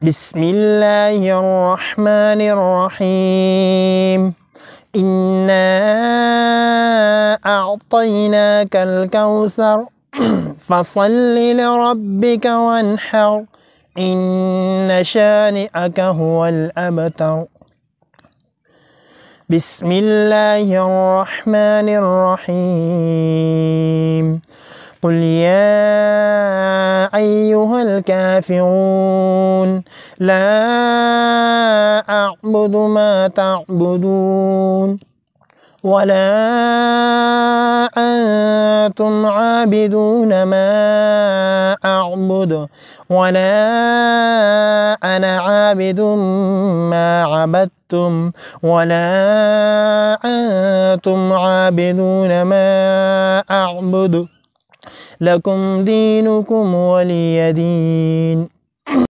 بسم الله الرحمن الرحيم. إنا أعطيناك الكوثر فصل لربك وانحر إن شانئك هو الأبتر. بسم الله الرحمن الرحيم. قل يا أيها الكافرون لا أعبد ما تعبدون ولا أنتم عابدون ما أعبد ولا أنا عابد ما عبدتم ولا أنتم عابدون ما أعبد لكم دينكم ولي دين.